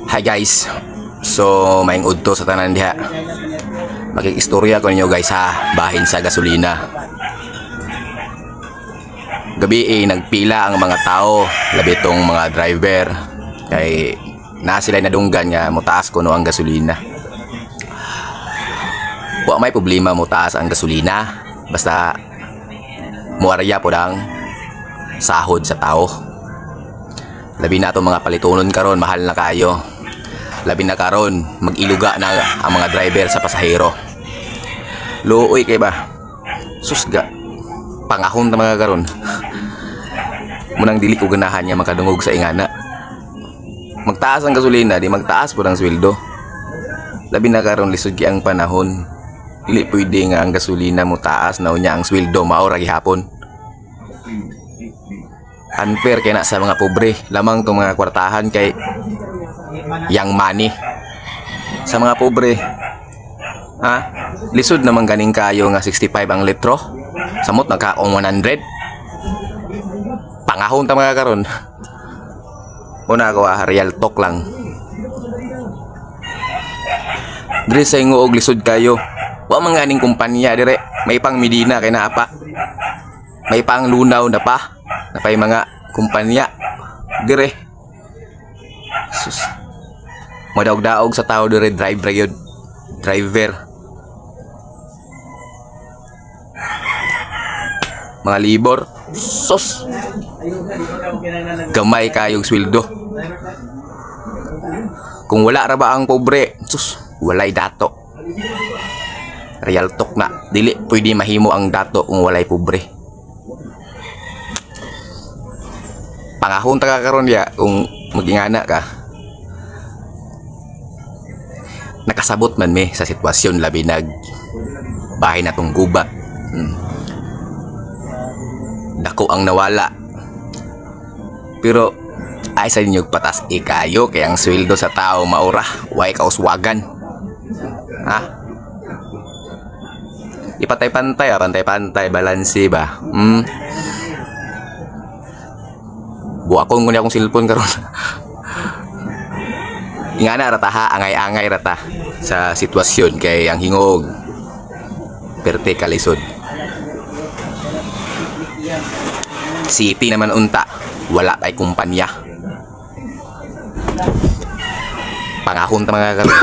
Hi guys. So maing udto sa tanan diha. Makikistorya ko ninyo guys ha, bahin sa gasolina. Gabi nagpila ang mga tao, labi tong mga driver. Kay na sila nadunggan nga mutaas kuno ang gasolina. Wa may problema mutaas ang gasolina, basta muarya po ang sahod sa tao. Labi na itong mga palitunon karon, mahal na kayo. Labi na karon, mag-iluga na ang mga driver sa pasahero. Luoy kay ba? Susga. Pangahon na mga karon. Munang dili ko ganahan niya makadungog sa ingana. Magtaas ang gasolina, di magtaas po ang sweldo. Labi na karon lisod ki ang panahon. Dili pwede nga ang gasolina mo taas na unya ang sweldo mao ra gihapon. Unfair kay na sa mga pobre, lamang tong mga kwartahan kay yang money. Sa mga pobre, ha? Lisod naman ganing kayo nga 65 ang litro. Samot nagkaong 100. Pangahon ta mga karon. Una ko real talk lang. Dire sa ingo og lisod kayo. Wa man ganing kumpanya dire, may pang Medina kay naa pa. May pang Lunaw na pa. Napay mga kumpanya dire. Sus. Madaog-daog sa tao dire, driver yun. Driver. Mga libor. Sus. Gamay kayong sweldo. Kung wala ra ba ang pobre, sus, walay dato. Real talk na. Dili pwede mahimo ang dato kung walay pobre. Pangahon ta karon ya kung magingana ka. Nakasabot man mi sa sitwasyon labi nag bahay na tong gubat. Dako ang nawala. Pero ay sa inyo patas ikayo kay ang sweldo sa tao maura, way kauswagan. Ha? Ipantay-pantay, pantay-pantay, balanse ba? Buakon ko niya akong cellphone karon. Ingana rata ha, angay-angay rata sa sitwasyon kay ang hingog perte kalisod. City naman unta, wala tay kumpanya. Pangahon ta mga karon.